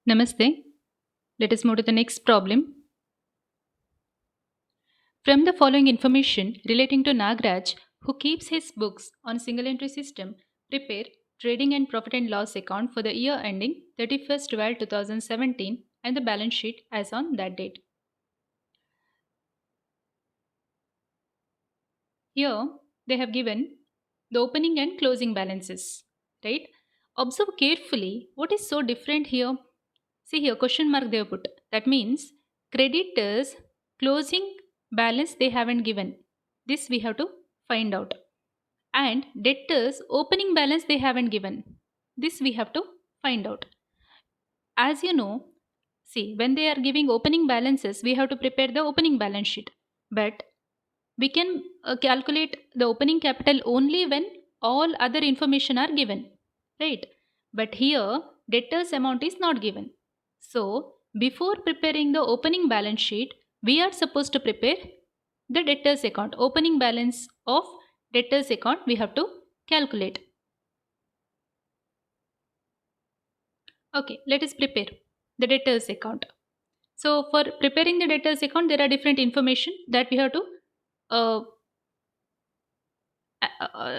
Namaste. Let us move to the next problem. From the following information relating to Nagraj, who keeps his books on single entry system, prepare trading and profit and loss account for the year ending 31st 12 2017 and the balance sheet as on that date. Here they have given the opening and closing balances, right? Observe carefully what is so different here. See here, question mark they have put. That means creditors closing balance they haven't given. This we have to find out. And debtors opening balance they haven't given. This we have to find out. As you know, see, when they are giving opening balances, we have to prepare the opening balance sheet. But we can calculate the opening capital only when all other information are given, right? But here debtors amount is not given. So before preparing the opening balance sheet, we are supposed to prepare the debtors account. Opening balance of debtors account we have to calculate. Okay, let us prepare the debtors account. So for preparing the debtors account, there are different information that we have to uh,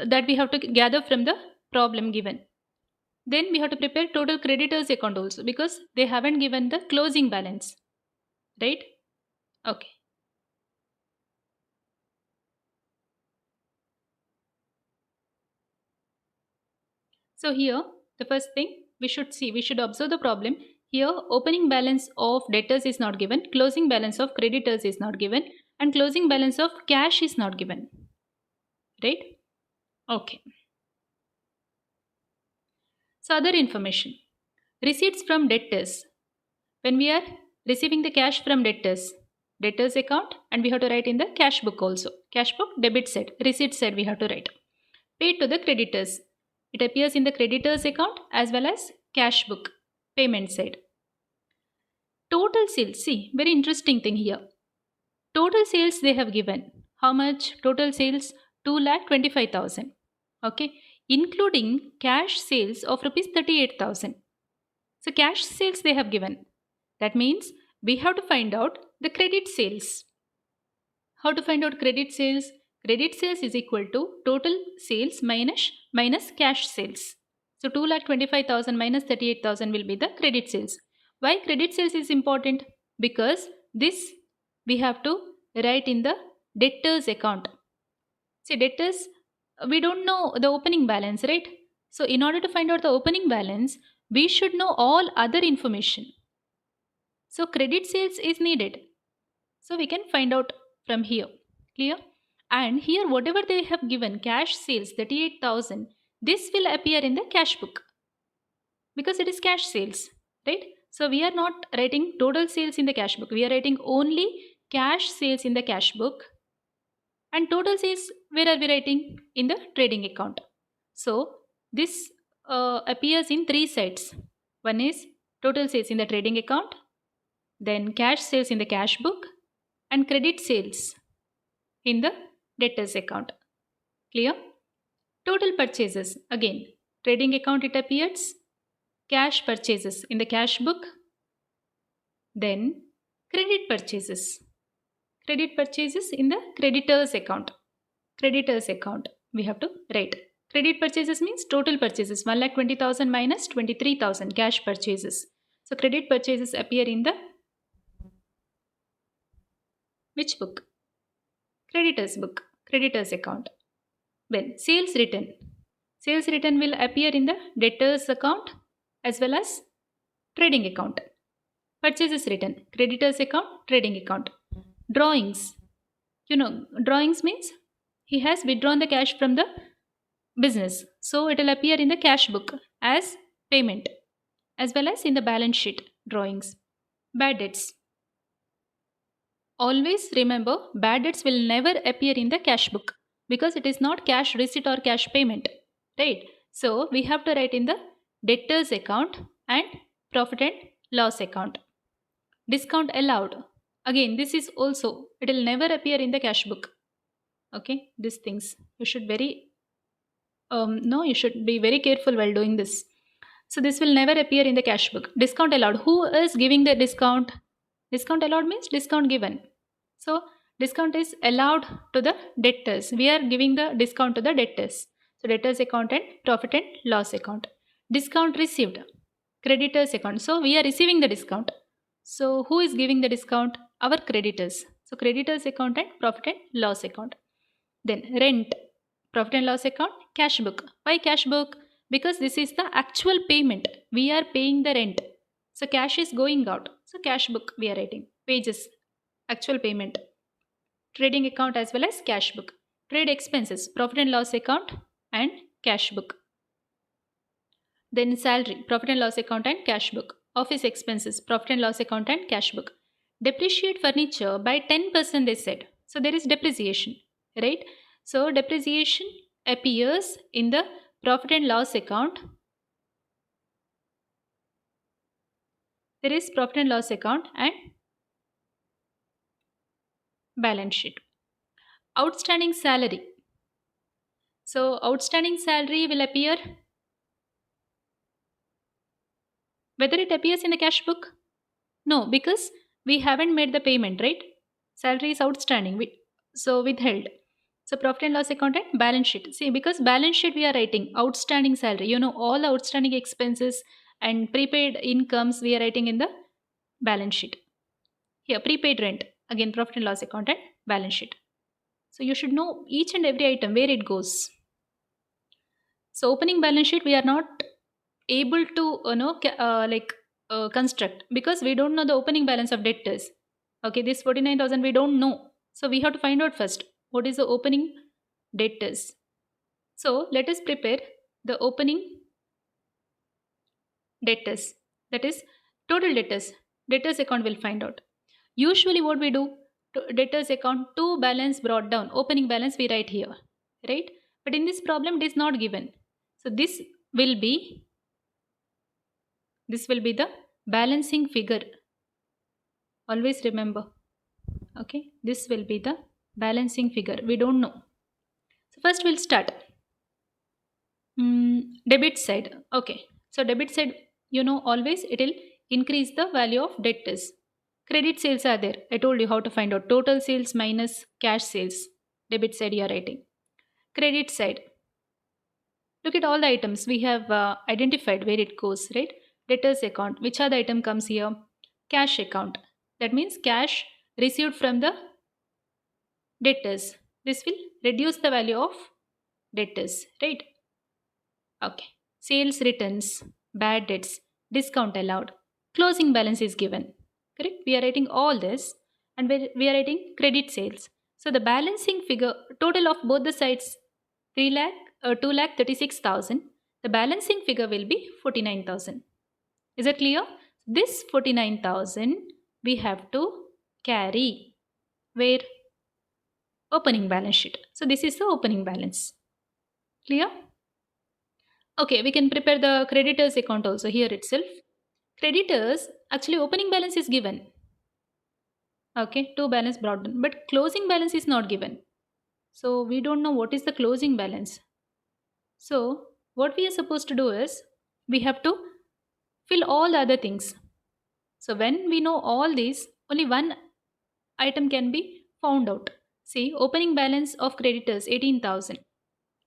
that we have to gather from the problem given. Then we have to prepare total creditors account also because they haven't given the closing balance, right? Okay. So here the first thing we should observe the problem. Here opening balance of debtors is not given, closing balance of creditors is not given, and closing balance of cash is not given, right? Okay. So other information. Receipts from debtors. When we are receiving the cash from debtors account, and we have to write in the cash book also. Cash book, debit side, receipt side we have to write. Paid to the creditors. It appears in the creditors account as well as cash book, payment side. Total sales, see, very interesting thing here. Total sales they have given. How much? Total sales 2,25,000. Okay, including cash sales of rupees 38,000. So cash sales they have given. That means we have to find out the credit sales. How to find out credit sales? Credit sales is equal to total sales minus cash sales. So 2,25,000 minus 38,000 will be the credit sales. Why credit sales is important? Because this we have to write in the debtors account. See, debtors, we don't know the opening balance, right? So in order to find out the opening balance, we should know all other information. So credit sales is needed. So we can find out from here. Clear? And here whatever they have given cash sales 38,000, this will appear in the cash book because it is cash sales, right? So we are not writing total sales in the cash book. We are writing only cash sales in the cash book, and total sales where are we writing? In the trading account. So this appears in three sides. One is total sales in the trading account, then cash sales in the cash book, and credit sales in the debtors account. Clear? Total purchases, again trading account it appears, cash purchases in the cash book, then credit purchases in the creditors account we have to write. Credit purchases means total purchases 1,20,000 minus 23,000 cash purchases. So credit purchases appear in the which book? Creditors book, creditors account. Then sales written will appear in the debtors account as well as trading account. Purchases written, creditors account, trading account. Drawings, drawings means he has withdrawn the cash from the business, so it will appear in the cash book as payment as well as in the balance sheet drawings. Bad debts, always remember bad debts will never appear in the cash book because it is not cash receipt or cash payment, right? So we have to write in the debtors account and profit and loss account. Discount allowed, again this is also, it will never appear in the cash book. Okay, these things you should very no, you should be very careful while doing this. So this will never appear in the cash book. Discount allowed. Who is giving the discount? Discount allowed means discount given. So discount is allowed to the debtors. We are giving the discount to the debtors. So debtors account and profit and loss account. Discount received. Creditors account. So we are receiving the discount. So who is giving the discount? Our creditors. So creditors account and profit and loss account. Then rent, profit and loss account, cash book. Why cash book? Because this is the actual payment. We are paying the rent. So cash is going out. So cash book we are writing. Wages, actual payment. Trading account as well as cash book. Trade expenses, profit and loss account and cash book. Then salary, profit and loss account and cash book. Office expenses, profit and loss account and cash book. Depreciate furniture by 10% they said. So there is depreciation, right? So depreciation appears in the profit and loss account. There is profit and loss account and balance sheet. Outstanding salary. So outstanding salary will appear, whether it appears in the cash book? No, because we haven't made the payment, right? Salary is outstanding. So withheld. So profit and loss account and balance sheet. See, because balance sheet we are writing outstanding salary. You know, all outstanding expenses and prepaid incomes we are writing in the balance sheet. Here, prepaid rent. Again, profit and loss account and balance sheet. So you should know each and every item where it goes. So opening balance sheet we are not able to construct because we don't know the opening balance of debtors. Okay, this 49,000 we don't know. So we have to find out first what is the opening debtors. So let us prepare the opening debtors. That is total debtors. Debtors account will find out. Usually what we do, debtors account to balance brought down. Opening balance we write here, right? But in this problem it is not given. So this will be the balancing figure. Always remember. Okay, this will be the balancing figure. We don't know. So first we'll start. Debit side. Okay, so debit side, always it will increase the value of debtors. Credit sales are there. I told you how to find out total sales minus cash sales. Debit side you are writing. Credit side. Look at all the items we have identified where it goes, right? Debtors account. Which other item comes here? Cash account. That means cash received from the debtors. This will reduce the value of debtors, right? Okay. Sales returns, bad debts, discount allowed, closing balance is given. Correct? We are writing all this and we are writing credit sales. So the balancing figure, total of both the sides, 3 lakh, 2 lakh 36,000. The balancing figure will be 49,000. Is it clear? This 49,000 we have to carry where? Opening balance sheet. So this is the opening balance. Clear? Okay, we can prepare the creditors account also here itself. Creditors, actually opening balance is given. Okay, to balance brought down, but closing balance is not given. So we don't know what is the closing balance. So what we are supposed to do is we have to fill all the other things. So when we know all these, only one item can be found out. See, opening balance of creditors 18,000.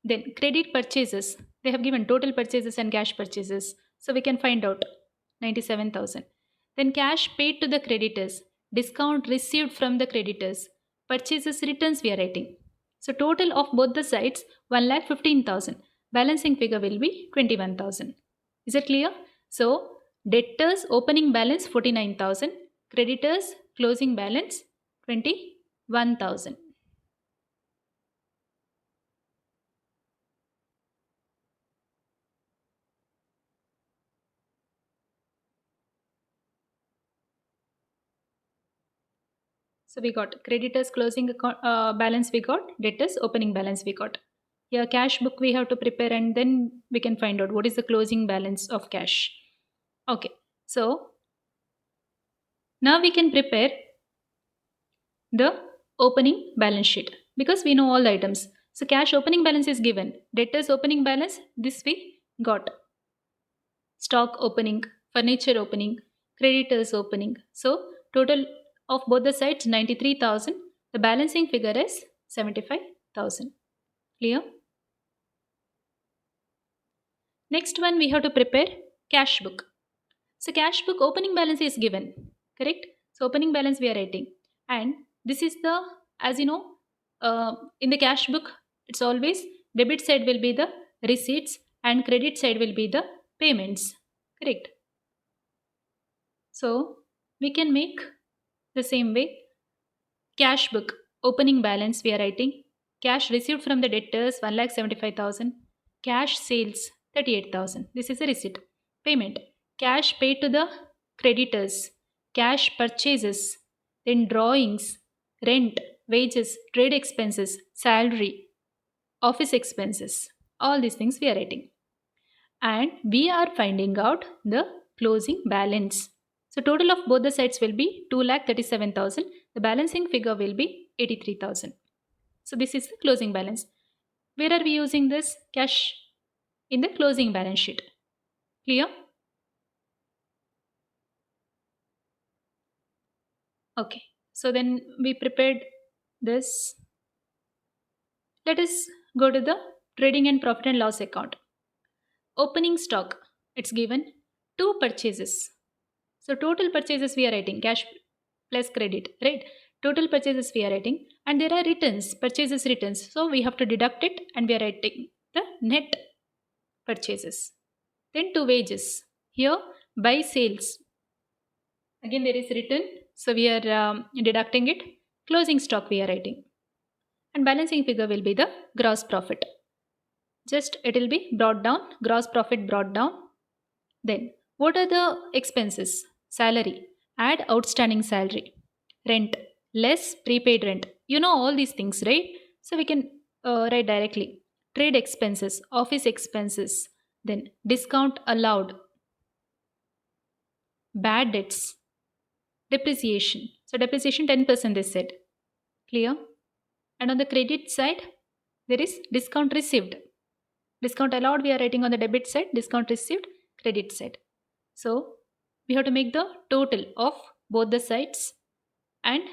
Then credit purchases, they have given total purchases and cash purchases. So we can find out 97,000. Then cash paid to the creditors, discount received from the creditors, purchases returns we are writing. So total of both the sides 1,15,000. Balancing figure will be 21,000. Is it clear? So debtors opening balance 49,000, creditors closing balance 21,000. So we got creditors closing account, balance we got, debtors opening balance we got. Here cash book we have to prepare and then we can find out what is the closing balance of cash. Okay, so now we can prepare the opening balance sheet because we know all the items. So cash opening balance is given, debtors opening balance this we got. stock opening, furniture opening, creditors opening. So total of both the sides 93,000. The balancing figure is 75,000. Clear? Next one we have to prepare cash book. So cash book opening balance is given, correct? So opening balance we are writing, and this is the, as you know, in the cash book it's always debit side will be the receipts and credit side will be the payments, correct? So we can make the same way. Cash book opening balance we are writing cash received from the debtors 1,75,000, cash sales 38,000. This is a receipt. Payment cash paid to the creditors, cash purchases, then drawings, rent, wages, trade expenses, salary, office expenses. All these things we are writing. And we are finding out the closing balance. So total of both the sides will be 2,37,000. The balancing figure will be 83,000. So this is the closing balance. Where are we using this cash? In the closing balance sheet. Clear? Okay. So then we prepared this. Let us go to the trading and profit and loss account. Opening stock. It's given two purchases. So total purchases we are writing cash plus credit, right? Total purchases we are writing, and there are returns, purchases returns. So we have to deduct it, and we are writing the net purchases. Then two wages. Here by sales. Again there is return, so we are deducting it. Closing stock we are writing, and balancing figure will be the gross profit. Just it will be brought down, gross profit brought down. Then what are the expenses? Salary, add outstanding salary, rent, less prepaid rent. You know all these things, right? So we can write directly. Trade expenses, office expenses, then discount allowed, bad debts, depreciation. So depreciation 10% they said. Clear? And on the credit side, there is discount received. Discount allowed we are writing on the debit side, discount received, credit side. So we have to make the total of both the sides, and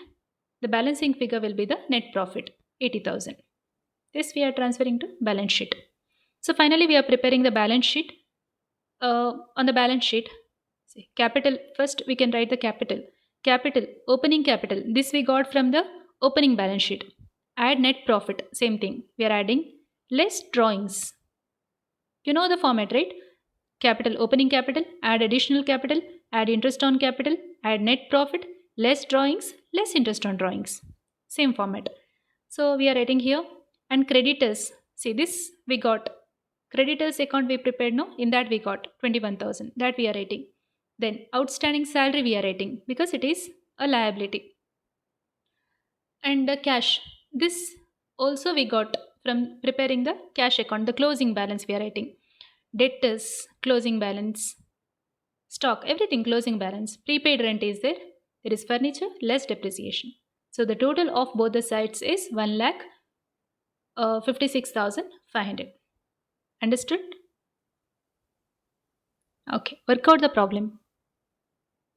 the balancing figure will be the net profit 80,000. This we are transferring to balance sheet. So finally we are preparing the balance sheet. On the balance sheet, see, capital first we can write the capital. Capital, opening capital. This we got from the opening balance sheet. Add net profit, same thing. We are adding less drawings. You know the format, right? Capital, opening capital, add additional capital, add interest on capital, add net profit, less drawings, less interest on drawings. Same format. So we are writing here. And creditors, see this we got. Creditors account we prepared, no? In that we got 21,000. That we are writing. Then outstanding salary we are writing because it is a liability. And the cash, this also we got from preparing the cash account, the closing balance we are writing. Debtors, closing balance. Stock, everything closing balance. Prepaid rent is there. There is furniture, less depreciation. So the total of both the sides is 1,56,500. Understood? Okay, work out the problem.